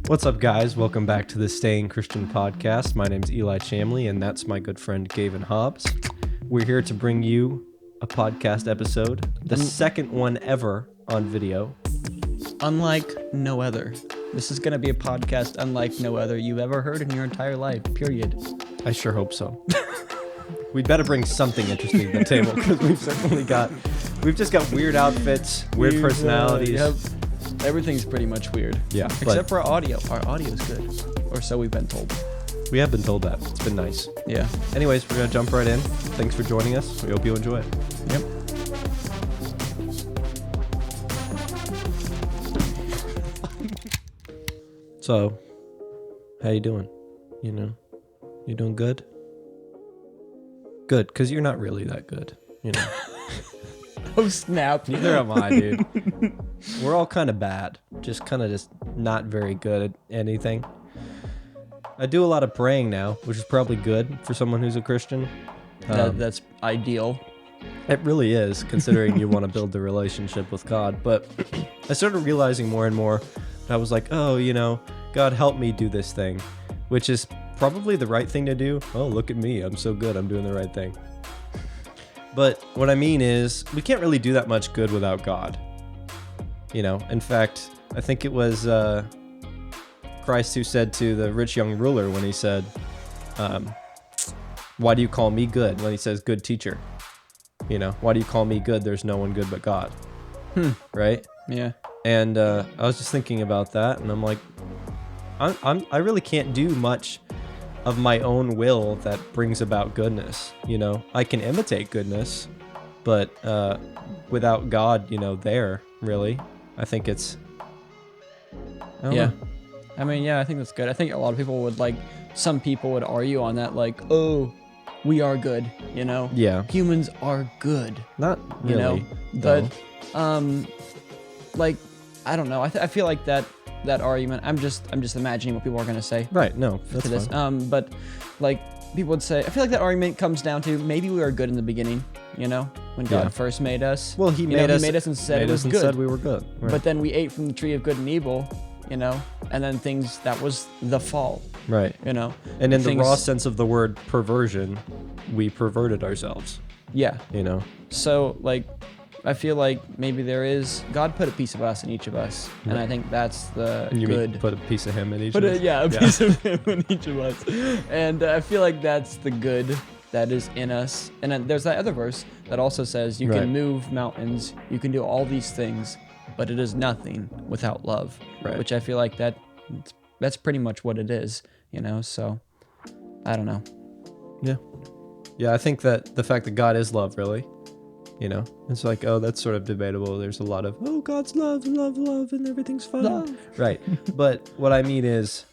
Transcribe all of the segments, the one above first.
What's up, guys? Welcome back to the Staying Christian Podcast. My name's Eli Chamley, and that's my good friend Gavin Hobbs. We're here to bring you a podcast episode, the second one ever on video. Unlike no other. This is going to be a podcast unlike no other you've ever heard in your entire life, period. I sure hope so. We'd better bring something interesting to the table, because we've just got weird outfits, weird personalities. Everything's pretty much weird. Yeah. Except for our audio. Our audio's good. Or so we've been told. We have been told that. It's been nice. Yeah. Anyways, we're going to jump right in. Thanks for joining us. We hope you enjoy it. Yep. So, how you doing? You doing good? Good, because you're not really that good, Oh, snap. Neither am I, dude. We're all kind of bad. Just not very good at anything. I do a lot of praying now, which is probably good for someone who's a Christian. That's ideal. It really is, considering you want to build the relationship with God. But I started realizing more and more that I was like, God, help me do this thing, which is probably the right thing to do. Oh, look at me. I'm so good. I'm doing the right thing. But what I mean is, we can't really do that much good without God. In fact, I think it was Christ who said to the rich young ruler when he said, why do you call me good? When he says, good teacher. Why do you call me good? There's no one good but God. Right? Yeah. And I was just thinking about that, and I'm like, I really can't do much of my own will that brings about goodness. I can imitate goodness, but without God, really, I think it's. I don't know. I mean, I think that's good. I think a lot of people some people would argue on that, oh, we are good, Yeah. Humans are good. Not really. But, I don't know. I feel like that argument, I'm just imagining what people are going to say. Right, no, that's this. fine. But, people would say, I feel like that argument comes down to maybe we were good in the beginning, when God first made us. Well, he made us and said it was good. Said we were good. Right. But then we ate from the tree of good and evil, and then that was the fall. Right. And in the raw sense of the word perversion, we perverted ourselves. Yeah. So, I feel like maybe God put a piece of us in each of us, and I think that's the you good. Mean put a piece of him in each of us? A piece of him in each of us. And I feel like that's the good that is in us. And then there's that other verse that also says you can move mountains, you can do all these things, but it is nothing without love. Right. Which I feel like that's pretty much what it is, so I don't know. Yeah. Yeah, I think that the fact that God is love, really, it's like, oh, that's sort of debatable. There's a lot of, oh, God's love, and everything's fine. Love. Right. But what I mean is,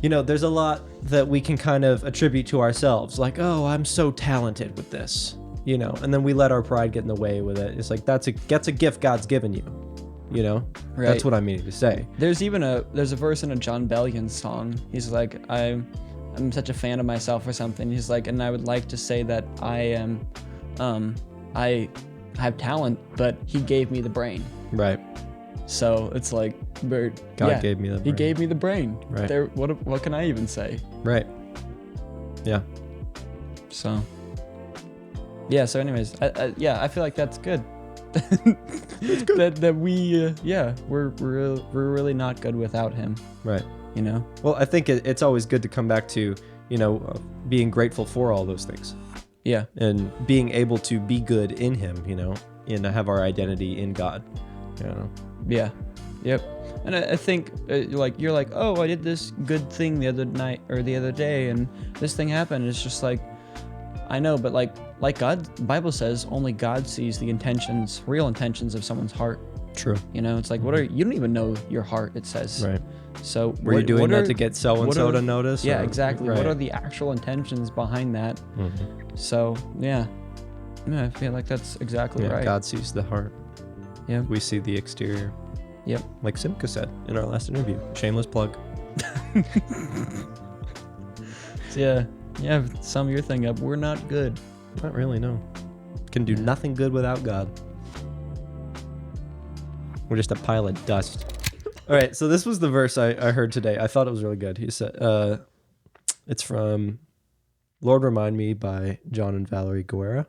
there's a lot that we can kind of attribute to ourselves. Like, oh, I'm so talented with this, and then we let our pride get in the way with it. It's like, that's a gift God's given you, Right. That's what I'm meaning to say. There's a verse in a John Bellion song. He's like, I'm such a fan of myself or something. He's like, and I would like to say that I have talent, but he gave me the brain. Right. So it's like, God gave me the brain. He gave me the brain. Right. What can I even say? Right. Yeah. So. Yeah. So, anyways, I feel like that's good. It's good. that we we're really not good without him. Right. Well, I think it's always good to come back to being grateful for all those things. Yeah. And being able to be good in him, and have our identity in God. Yeah. Yep. And I think you're like, oh, I did this good thing the other night or the other day, and this thing happened. It's just like, I know, but like God, the Bible says only God sees the real intentions of someone's heart. True. It's like, you don't even know your heart, it says. Right. So were you doing that to get so-and-so to notice? Yeah, or? Exactly. Right. What are the actual intentions behind that? Mm-hmm. So, yeah, I feel like that's exactly right. God sees the heart. Yeah. We see the exterior. Yep. Like Simca said in our last interview. Shameless plug. So, yeah, sum your thing up. We're not good. Not really, no. Can do nothing good without God. We're just a pile of dust. All right, so this was the verse I heard today. I thought it was really good. He said, it's from Lord Remind Me by John and Valerie Guerra.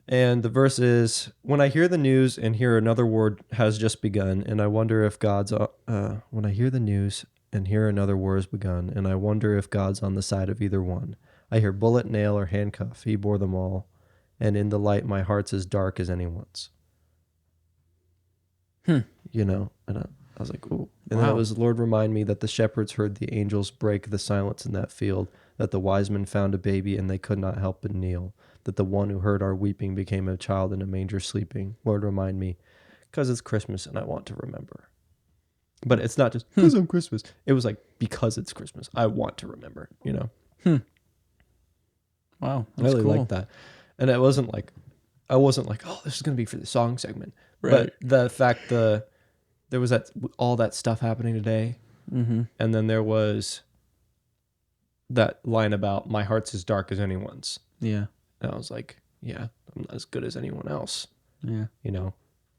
And the verse is, when I hear the news and hear another war has just begun, and I wonder if God's, when I hear the news and hear another war has begun, and I wonder if God's on the side of either one. I hear bullet, nail, or handcuff. He bore them all, and in the light my heart's as dark as anyone's. You know, and I was like, ooh. And then it was, Lord, remind me that the shepherds heard the angels break the silence in that field, that the wise men found a baby and they could not help but kneel, that the one who heard our weeping became a child in a manger sleeping. Lord, remind me, because it's Christmas and I want to remember. But it's not just because on Christmas. It was like, because it's Christmas, I want to remember, you know? Wow. I really liked that. And I wasn't like, oh, this is going to be for the song segment. Right. But the fact there was all that stuff happening today. Mm-hmm. And then there was that line about my heart's as dark as anyone's. Yeah. And I was like, yeah, I'm not as good as anyone else. Yeah. You know?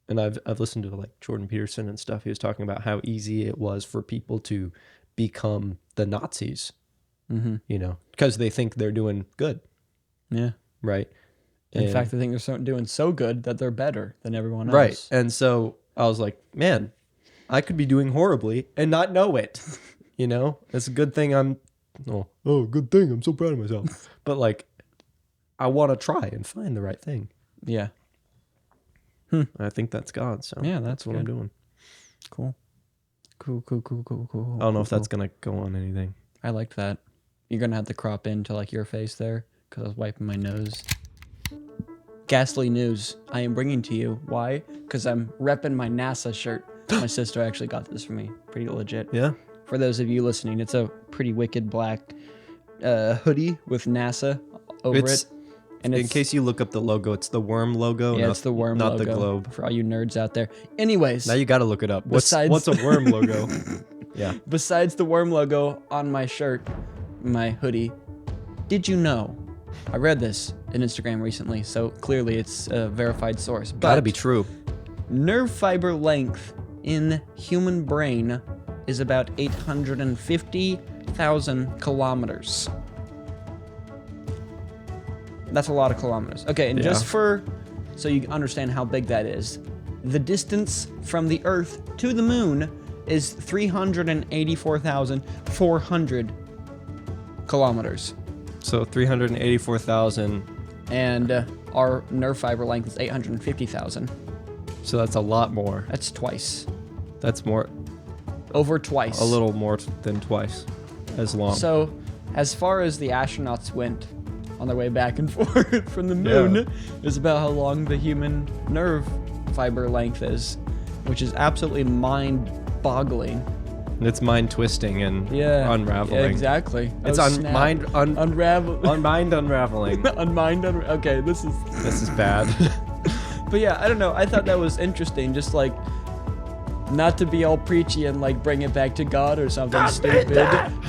And I've listened to like Jordan Peterson and stuff. He was talking about how easy it was for people to become the Nazis, you know, because they think they're doing good. Yeah. Right. In fact, they think they're doing so good that they're better than everyone else. Right. And so I was like, man, I could be doing horribly and not know it. You know, it's a good thing good thing. I'm so proud of myself. But like, I want to try and find the right thing. Yeah. I think that's God. So yeah, that's what I'm doing. Cool. Cool. I don't know if that's going to go on anything. I liked that. You're going to have to crop into like your face there because I was wiping my nose. Ghastly news I am bringing to you. Why? Because I'm repping my NASA shirt. My sister actually got this for me. Pretty legit. Yeah. For those of you listening, it's a pretty wicked black hoodie with NASA over it. And in case you look up the logo, it's the worm logo. Yeah, it's the worm logo. Not the globe. For all you nerds out there. Anyways. Now you got to look it up. What's a worm logo? Yeah. Besides the worm logo on my shirt, my hoodie, did you know? I read this in Instagram recently, so clearly it's a verified source. Gotta be true. Nerve fiber length in human brain is about 850,000 kilometers. That's a lot of kilometers. Okay, and just so you understand how big that is, the distance from the Earth to the moon is 384,400 kilometers. So 384,000. And our nerve fiber length is 850,000. So that's a lot more. That's twice. That's more. Over twice. A little more than twice as long. So as far as the astronauts went on their way back and forth from the moon is about how long the human nerve fiber length is, which is absolutely mind-boggling. It's mind twisting and unraveling. Yeah, exactly. It's mind unraveling. Okay, this is bad. But yeah, I don't know. I thought that was interesting. Just like, not to be all preachy and like bring it back to God or something stupid,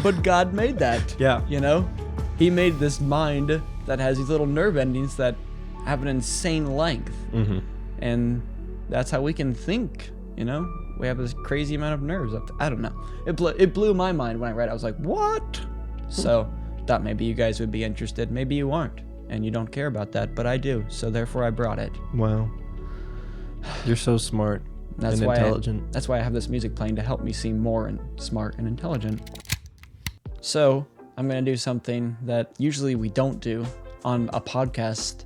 but God made that. Yeah. You know, He made this mind that has these little nerve endings that have an insane length, and that's how we can think. You know. We have this crazy amount of nerves up. I don't know. It blew my mind when I read it. I was like, what? So thought maybe you guys would be interested. Maybe you aren't, and you don't care about that, but I do. So therefore I brought it. Wow. You're so smart and intelligent. That's why I have this music playing to help me seem more smart and intelligent. So I'm going to do something that usually we don't do on a podcast.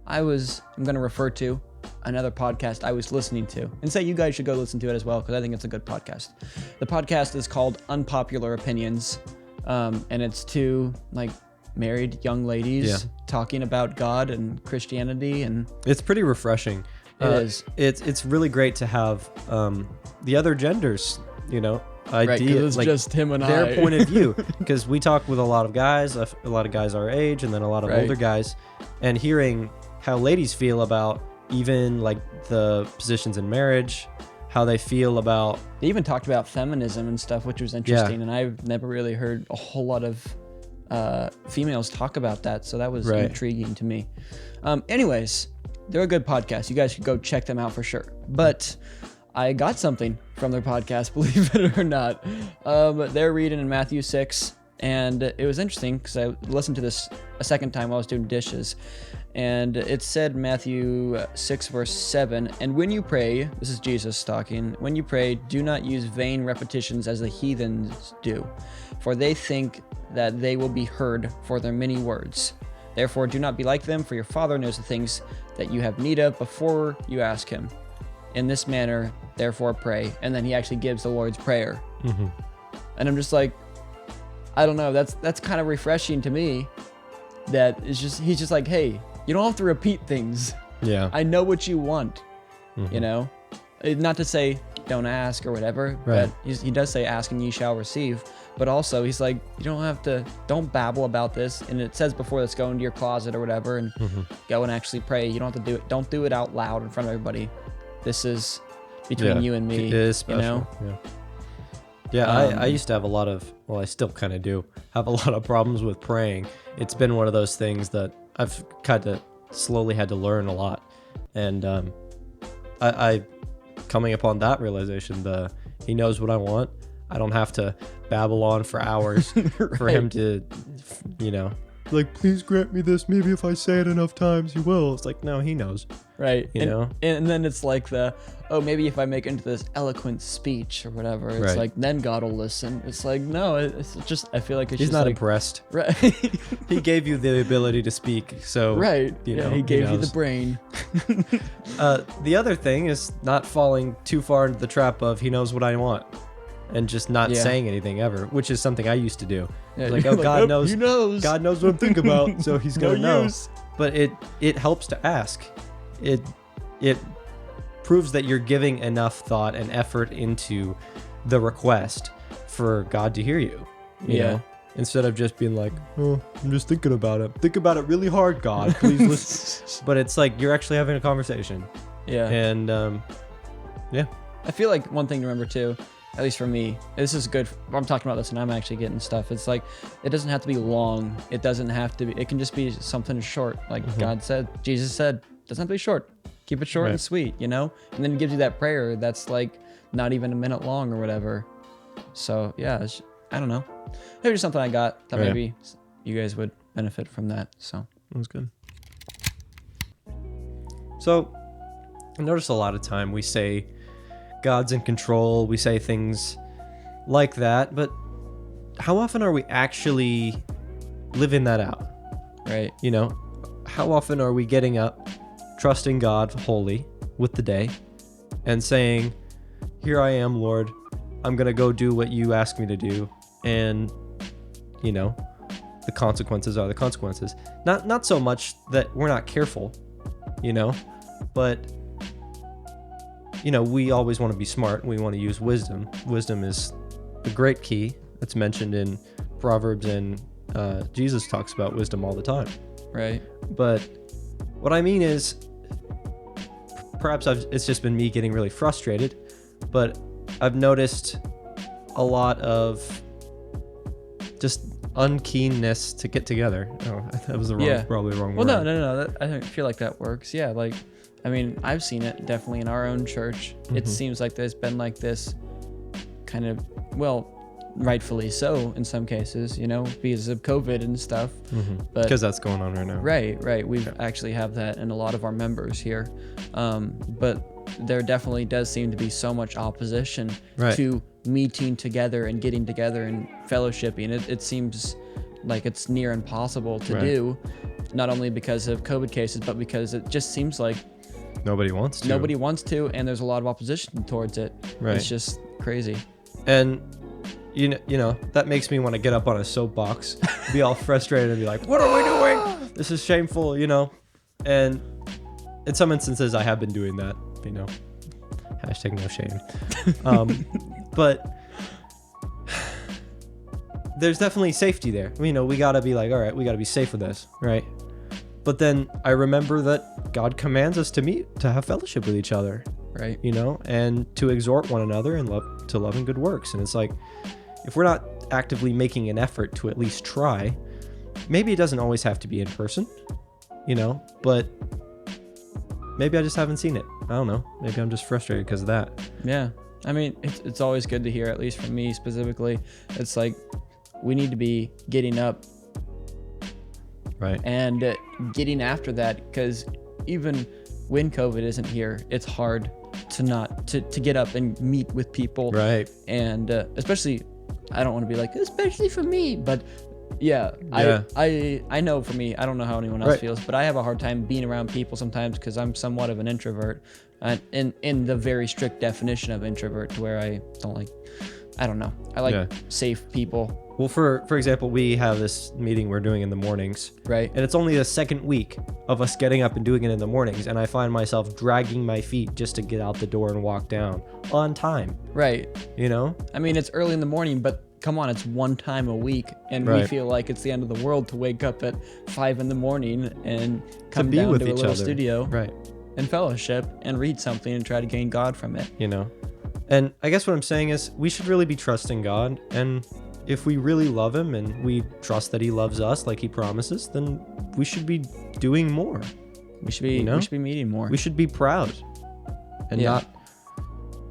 I'm going to refer to another podcast I was listening to and say you guys should go listen to it as well, because I think it's a good podcast. The podcast is called Unpopular Opinions, and it's two like married young ladies talking about God and Christianity, and it's pretty refreshing. It is. It's really great to have the other genders, you know, idea, it's like just him and their point of view, because we talk with a lot of guys our age, and then a lot of older guys, and hearing how ladies feel about even like the positions in marriage, how they feel about. They even talked about feminism and stuff, which was interesting, and I've never really heard a whole lot of females talk about that, so that was intriguing to me. Anyways, they're a good podcast. You guys should go check them out for sure. But I got something from their podcast, believe it or not. They're reading in Matthew 6, and it was interesting because I listened to this a second time while I was doing dishes. And it said Matthew 6, verse 7, and when you pray, this is Jesus talking, when you pray, do not use vain repetitions as the heathens do, for they think that they will be heard for their many words. Therefore, do not be like them, for your Father knows the things that you have need of before you ask him. In this manner, therefore, pray. And then he actually gives the Lord's Prayer. Mm-hmm. And I'm just like, I don't know, that's kind of refreshing to me. That is just, he's just like, hey, you don't have to repeat things. Yeah. I know what you want, Mm-hmm. you know? Not to say don't ask or whatever, Right. but he does say ask and ye shall receive. But also he's like, you don't babble about this. And it says before this, go into your closet or whatever and go and actually pray. You don't have to do it. Don't do it out loud in front of everybody. This is between you and me. It is special. You know? Yeah, I used to have a lot of, well, I still kind of do, have a lot of problems with praying. It's been one of those things that I've kind of slowly had to learn a lot. And I coming upon that realization, he knows what I want. I don't have to babble on for hours for him to, like, please grant me this. Maybe if I say it enough times, he will. It's like, no, he knows. Right. You know? And then it's like maybe if I make it into this eloquent speech or whatever, it's Right. like, then God will listen. It's like, no, it's just, I feel like it's He's just not like, impressed. right. He gave you the ability to speak, so Right. you Yeah, know, he gave you knows. the brain. The other thing is not falling too far into the trap of he knows what I want, and just not Yeah. saying anything ever, which is something I used to do. Yeah, Like, you're oh, God knows, He knows. God knows what I'm thinking about, so he's gonna know. use. But it helps to ask. It proves that you're giving enough thought and effort into the request for God to hear you. You know? Instead of just being like, oh, I'm just thinking about it. Think about it really hard, God. Please listen. But it's like you're actually having a conversation. Yeah. And I feel like one thing to remember too, at least for me, this is good. I'm talking about this and I'm actually getting stuff. It's like, it doesn't have to be long. It doesn't have to be, it can just be something short. Like God said, Jesus said, it doesn't have to be short. Keep it short Right. and sweet, you know? And then he gives you that prayer that's like not even a minute long or whatever. So yeah, I don't know. Maybe just something I got that maybe you guys would benefit from that. So that was good. So I notice a lot of time we say God's in control. We say things like that, but how often are we actually living that out? right. You know, how often are we getting up, trusting God wholly with the day and saying, here I am, Lord, I'm going to go do what you ask me to do. And, you know, the consequences are the consequences. Not so much that we're not careful, you know, but, you know, we always want to be smart. We want to use wisdom. Wisdom is the great key that's mentioned in Proverbs, and Jesus talks about wisdom all the time. Right. But what I mean is, perhaps it's just been me getting really frustrated, but I've noticed a lot of just unkeenness to get together. Oh, that was probably the wrong Well, word. no. I feel like that works. Yeah, like, I mean, I've seen it definitely in our own church. It seems like there's been like this kind of, well, rightfully so in some cases, you know, because of COVID and stuff. But Because that's going on right now. right. We actually have that in a lot of our members here. But there definitely does seem to be so much opposition Right. to meeting together and getting together and fellowshipping. It seems like it's near impossible to Right. do, not only because of COVID cases, but because it just seems like Nobody wants to. nobody wants to, and there's a lot of opposition towards it. Right. It's just crazy. And you know that makes me want to get up on a soapbox, be all frustrated and be like, what are we doing? This is shameful, you know. And in some instances I have been doing that, you know. Hashtag no shame. But there's definitely safety there. You know, we gotta be like, all right, we gotta be safe with this, right? But then I remember that God commands us to meet, to have fellowship with each other, Right. you know, and to exhort one another and love and good works. And it's like, if we're not actively making an effort to at least try, maybe it doesn't always have to be in person, you know, but maybe I just haven't seen it. I don't know. Maybe I'm just frustrated because of that. Yeah. I mean, it's always good to hear, at least for me specifically. It's like we need to be getting up Right. and getting after that, because even when COVID isn't here, it's hard to get up and meet with people. Right. And especially, I don't want to be like, especially for me, but yeah. I know for me, I don't know how anyone else feels, but I have a hard time being around people sometimes because I'm somewhat of an introvert, in the very strict definition of introvert, to where I don't like, I don't know, I like safe people. Well, for example, we have this meeting we're doing in the mornings. Right. And it's only the second week of us getting up and doing it in the mornings, and I find myself dragging my feet just to get out the door and walk down on time. Right. You know? I mean, it's early in the morning, but come on, it's one time a week, and we feel like it's the end of the world to wake up at 5 a.m. and come down to a little studio, right, and fellowship and read something and try to gain God from it. You know? And I guess what I'm saying is we should really be trusting God, and if we really love him and we trust that he loves us like he promises, then we should be doing more. We should be meeting more. We should be proud and not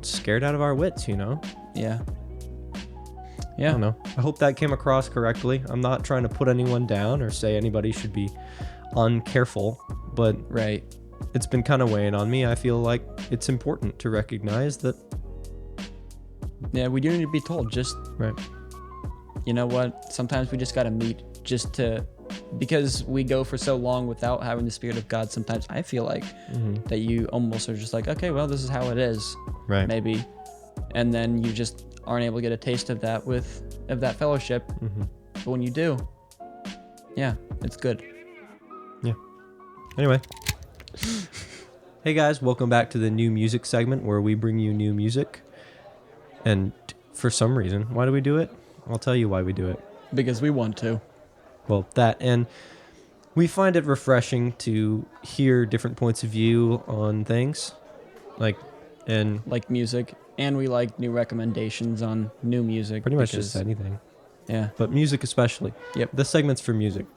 scared out of our wits, you know? Yeah. I don't know. I hope that came across correctly. I'm not trying to put anyone down or say anybody should be uncareful, but it's been kind of weighing on me. I feel like it's important to recognize that. Yeah, we do need to be told, just you know what? Sometimes we just got to meet because we go for so long without having the Spirit of God. Sometimes I feel like that you almost are just like, okay, well, this is how it is. Right. Maybe. And then you just aren't able to get a taste of that of that fellowship. But when you do, it's good. Yeah. Anyway. Hey guys, welcome back to the new music segment where we bring you new music. And for some reason, why do we do it? I'll tell you why we do it. Because we want to. Well, and we find it refreshing to hear different points of view on things, like music, and we like new recommendations on new music. Pretty much just anything. Yeah. But music especially. Yep. This segment's for music.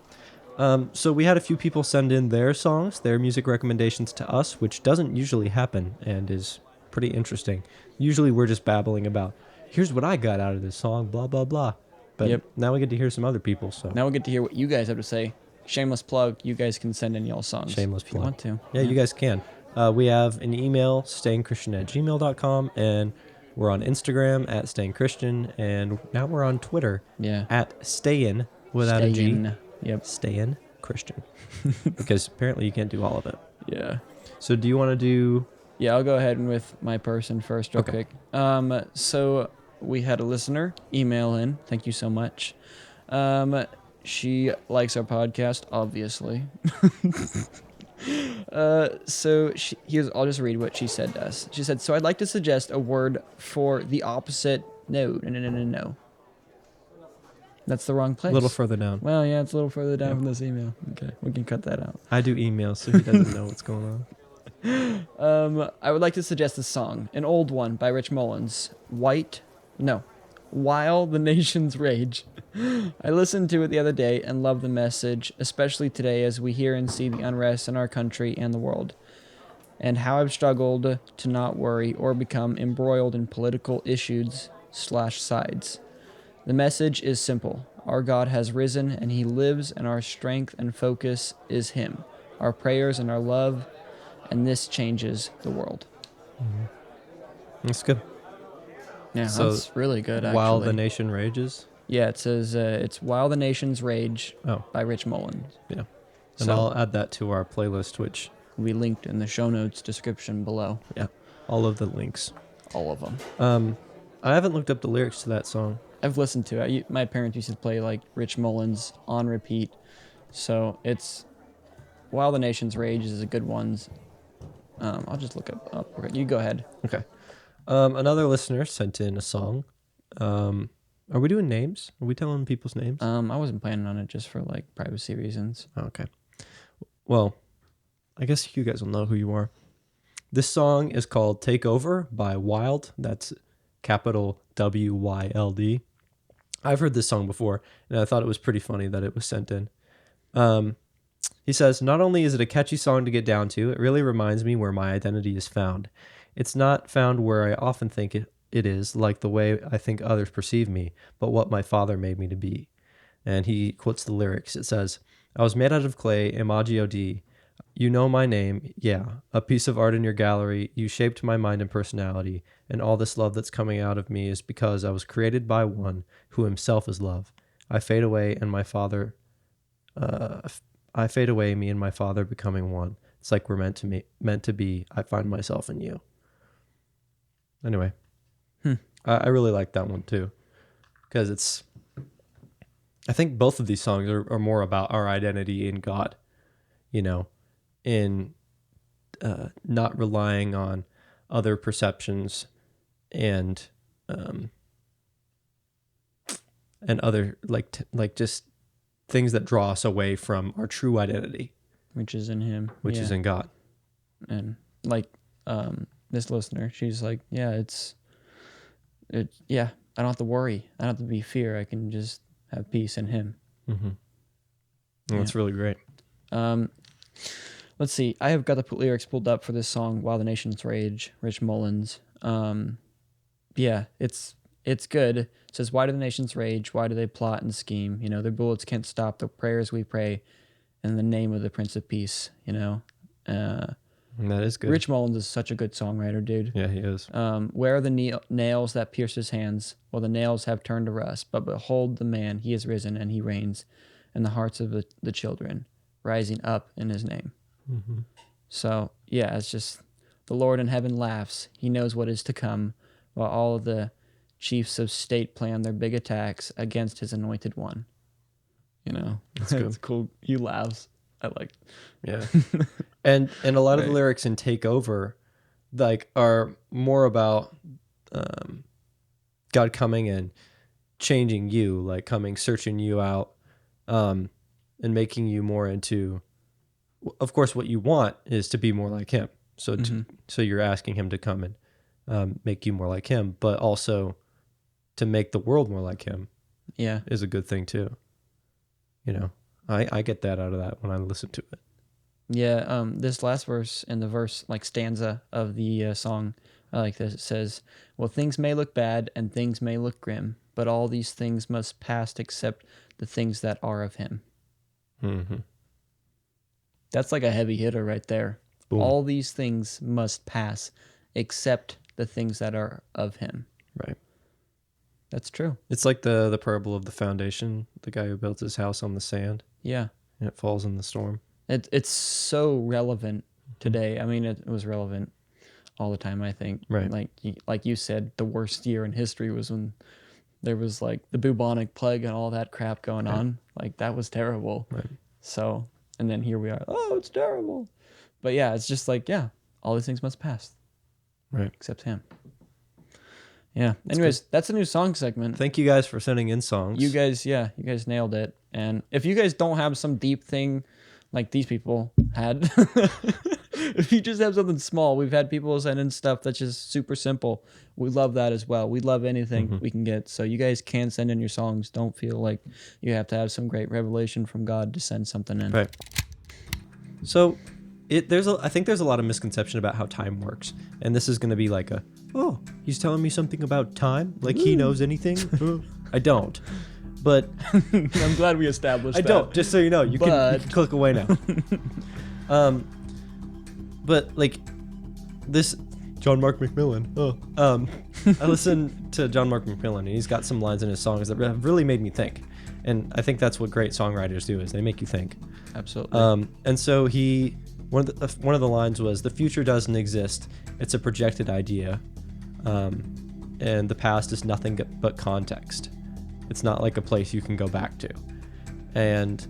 So we had a few people send in their songs, their music recommendations to us, which doesn't usually happen and is pretty interesting. Usually we're just babbling about, here's what I got out of this song, blah, blah, blah. But now we get to hear some other people. So now we get to hear what you guys have to say. Shameless plug. You guys can send in y'all songs. Shameless plug. If you want to. Yeah, you guys can. We have an email, stayingchristian@gmail.com, and we're on Instagram at stayingchristian, and now we're on Twitter at stayin without a G. Yep. Stayin Christian. Because apparently you can't do all of it. Yeah. So do you want to do... Yeah, I'll go ahead and with my person first real quick. So we had a listener email in. Thank you so much. She likes our podcast, obviously. I'll just read what she said to us. She said, so I'd like to suggest a word for the opposite. No. That's the wrong place. A little further down. Well, yeah, it's a little further down from this email. Okay, we can cut that out. I do emails, so he doesn't know what's going on. I would like to suggest a song, an old one by Rich Mullins. While the Nations Rage. I listened to it the other day and love the message, especially today as we hear and see the unrest in our country and the world, and how I've struggled to not worry or become embroiled in political issues/sides. The message is simple. Our God has risen and he lives, and our strength and focus is him, our prayers and our love, and this changes the world. That's good. Yeah, so that's really good, actually. While the Nation Rages? Yeah, it says it's While the Nations Rage by Rich Mullins. Yeah. And I'll add that to our playlist, which will be linked in the show notes description below. Yeah, all of the links. All of them. I haven't looked up the lyrics to that song. I've listened to it. My parents used to play like Rich Mullins on repeat. So it's While the Nations Rage is a good one. I'll just look it up. You go ahead. Okay. Another listener sent in a song. Are we doing names? Are we telling people's names? I wasn't planning on it, just for like privacy reasons. Oh, okay. Well, I guess you guys will know who you are. This song is called Take Over by Wild. That's capital WYLD. I've heard this song before, and I thought it was pretty funny that it was sent in. He says, not only is it a catchy song to get down to, it really reminds me where my identity is found. It's not found where I often think it is, like the way I think others perceive me, but what my Father made me to be. And he quotes the lyrics. It says, I was made out of clay, imago Dei. You know my name, yeah. A piece of art in your gallery. You shaped my mind and personality, and all this love that's coming out of me is because I was created by one who himself is love. I fade away, and my Father... I fade away, me and my Father becoming one. It's like we're meant to be. I find myself in you. Anyway, I really like that one too, because I think both of these songs are more about our identity in God, in not relying on other perceptions and other like just things that draw us away from our true identity, which is in Him, which is in God. And this listener, she's like, I don't have to worry. I don't have to be fear. I can just have peace in Him. Mm-hmm. That's really great. Let's see. I have got the lyrics pulled up for this song, While the Nations Rage, Rich Mullins. It's good. It says, why do the nations rage? Why do they plot and scheme? Their bullets can't stop the prayers we pray in the name of the Prince of Peace, That is good. Rich Mullins is such a good songwriter, dude. Yeah, he is. Where are the nails that pierce his hands? Well, the nails have turned to rust, but behold the man, he is risen and he reigns in the hearts of the children, rising up in his name. Mm-hmm. So, it's just the Lord in heaven laughs. He knows what is to come, while all of the chiefs of state plan their big attacks against his anointed one. That's good. It's cool. He laughs. I like. Yeah. and a lot of the lyrics in Take Over are more about God coming and changing you, searching you out, and making you more into, of course, what you want is to be more like Him. So so you're asking Him to come and make you more like Him, but also to make the world more like Him. Yeah, is a good thing too. I get that out of that when I listen to it. Yeah, this last verse and the verse stanza of the song, I like this. It says, well, things may look bad and things may look grim, but all these things must pass except the things that are of Him. Mm-hmm. That's like a heavy hitter right there. Boom. All these things must pass except the things that are of Him. Right. That's true. It's like the parable of the foundation, the guy who built his house on the sand. Yeah. And it falls in the storm. It's so relevant today. I mean, it was relevant all the time, I think. Right. Like you said, the worst year in history was when there was the bubonic plague and all that crap going on. That was terrible. Right. So, and then here we are. Oh, it's terrible. But it's just all these things must pass. Right. Except Him. Yeah. Anyways, that's a new song segment. Thank you guys for sending in songs. You guys nailed it. And if you guys don't have some deep thing like these people had, if you just have something small, we've had people send in stuff that's just super simple. We love that as well. We love anything we can get. So you guys can send in your songs. Don't feel like you have to have some great revelation from God to send something in. Right. So I think there's a lot of misconception about how time works. And this is going to be he's telling me something about time? He knows anything? I don't. But I'm glad we established that. I don't, just so you know. You can click away now. But this John Mark McMillan. I listened to John Mark McMillan, and he's got some lines in his songs that have really made me think. And I think that's what great songwriters do, is they make you think. Absolutely. And so one of the lines was, the future doesn't exist. It's a projected idea. And the past is nothing but context. It's not like a place you can go back to. And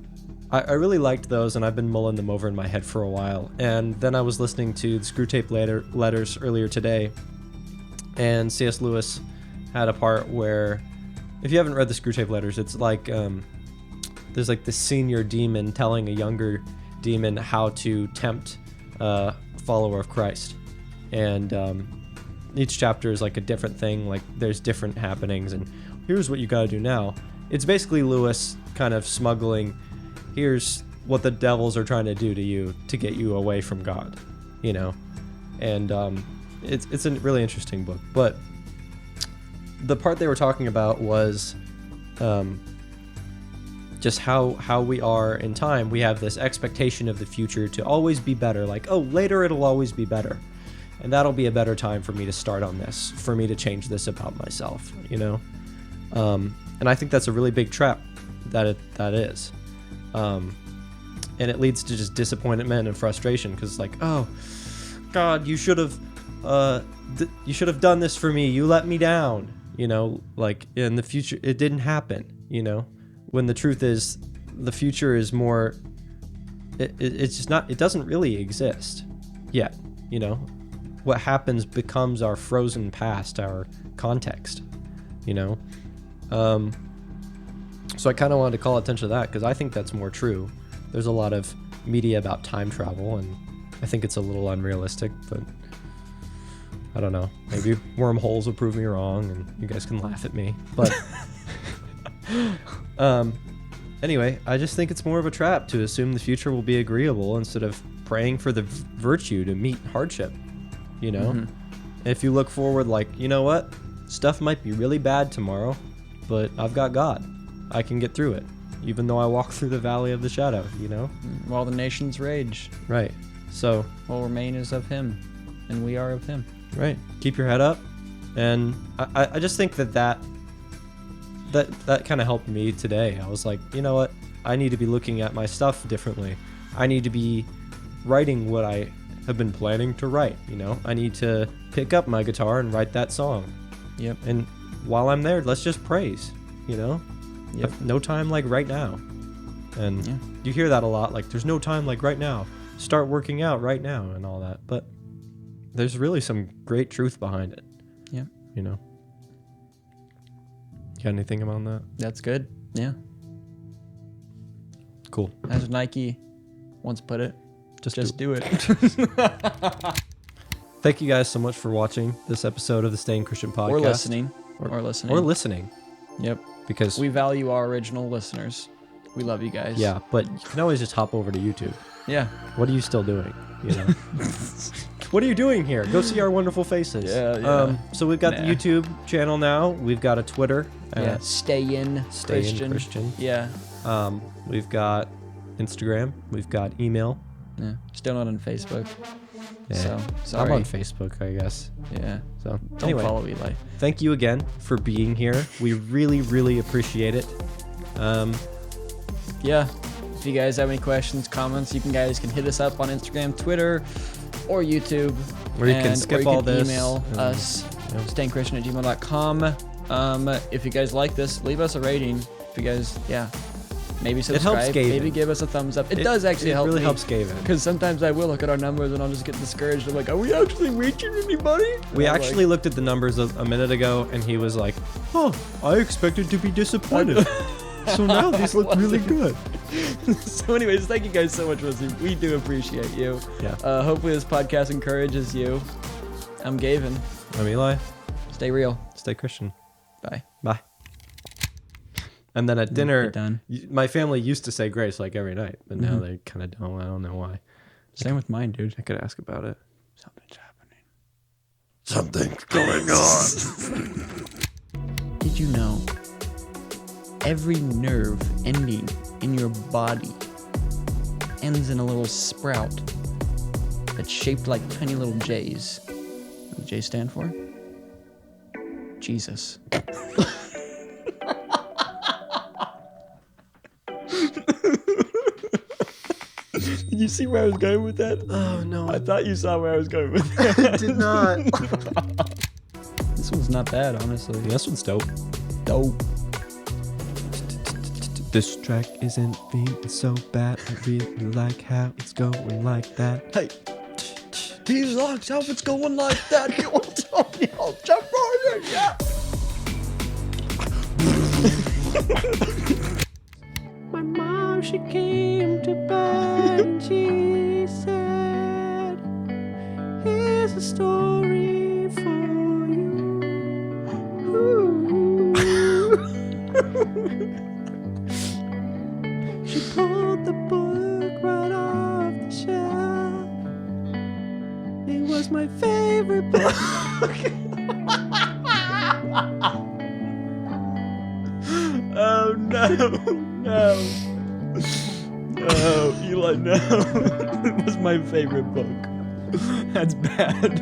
I really liked those, and I've been mulling them over in my head for a while. And then I was listening to the Screwtape Letters earlier today, and C.S. Lewis had a part where, if you haven't read the Screwtape Letters, it's there's this senior demon telling a younger demon how to tempt a follower of Christ. And each chapter is a different thing, there's different happenings, and here's what you got to do now. It's basically Lewis kind of smuggling, here's what the devils are trying to do to you to get you away from God, you know? And it's a really interesting book. But the part they were talking about was just how we are in time. We have this expectation of the future to always be better. Like, oh, later it'll always be better. And that'll be a better time for me to start on this, for me to change this about myself, you know? And I think that's a really big trap that is. And it leads to just disappointment and frustration, because like, oh, God, you should have done this for me. You let me down, you know, like in the future, it didn't happen, you know, when the truth is the future is more, it's just not, it doesn't really exist yet, you know. What happens becomes our frozen past, our context, you know. So I kind of wanted to call attention to that, because I think that's more true. There's a lot of media about time travel, and I think it's a little unrealistic, but I don't know. Maybe wormholes will prove me wrong, and you guys can laugh at me. But anyway, I just think it's more of a trap to assume the future will be agreeable instead of praying for the virtue to meet hardship, you know? Mm-hmm. If you look forward like, you know what? Stuff might be really bad tomorrow, but I've got God. I can get through it, even though I walk through the valley of the shadow, you know? While the nations rage. Right. So what remain is of him, and we are of him. Right. Keep your head up. And I just think that kind of helped me today. I was like, you know what? I need to be looking at my stuff differently. I need to be writing what I have been planning to write, you know? I need to pick up my guitar and write that song. Yep. And while I'm there, let's just praise, you know? Yep. No time like right now. And you hear that a lot, like there's no time like right now. Start working out right now and all that. But there's really some great truth behind it. Yeah. You know? You got anything about that? That's good. Yeah. Cool. As Nike once put it, just do it. Thank you guys so much for watching this episode of the Staying Christian Podcast. Or listening. Or listening. Yep. Because we value our original listeners. We love you guys. Yeah, but you can always just hop over to YouTube. Yeah. What are you still doing? You know? What are you doing here? Go see our wonderful faces. Yeah. So we've got the YouTube channel now. We've got a Twitter. Stayingchristian. Yeah. We've got Instagram. We've got email. Yeah. Still not on Facebook. Yeah. So sorry. I'm on Facebook, I guess. Yeah. So don't follow Eli. Thank you again for being here. We really, really appreciate it. Yeah. If you guys have any questions, comments, you guys can hit us up on Instagram, Twitter, or YouTube. Or you can skip all this. Email us, stayingchristian@gmail.com. If you guys like this, leave us a rating. If you guys, maybe subscribe. It helps Gavin. Maybe give us a thumbs up. It does actually help. It really me, helps Gavin. Because sometimes I will look at our numbers and I'll just get discouraged. I'm like, are we actually reaching anybody? We actually looked at the numbers a minute ago, and he was like, "Oh, I expected to be disappointed." So now these look really good. So anyways, thank you guys so much for listening. We do appreciate you. Yeah. Hopefully this podcast encourages you. I'm Gavin. I'm Eli. Stay real. Stay Christian. Bye. Bye. And then at dinner, done. My family used to say grace like every night, but now they kind of don't. I don't know why. Same with mine, dude. I could ask about it. Something's happening. Something's going on. Did you know every nerve ending in your body ends in a little sprout that's shaped like tiny little J's? What does J stand for? Jesus. Did you see where I was going with that? Oh, no. I thought you saw where I was going with that. I did not. This one's not bad, honestly. This one's dope. Dope. This track isn't being so bad. I really like how it's going like that. Hey. He likes how it's going like that. You want to tell me I'll jump on it, yeah. My mom, she came to buy and she said, here's a story for you. She pulled the book was my favorite book. Oh no, no. Oh, Eli, no. It was my favorite book. That's bad.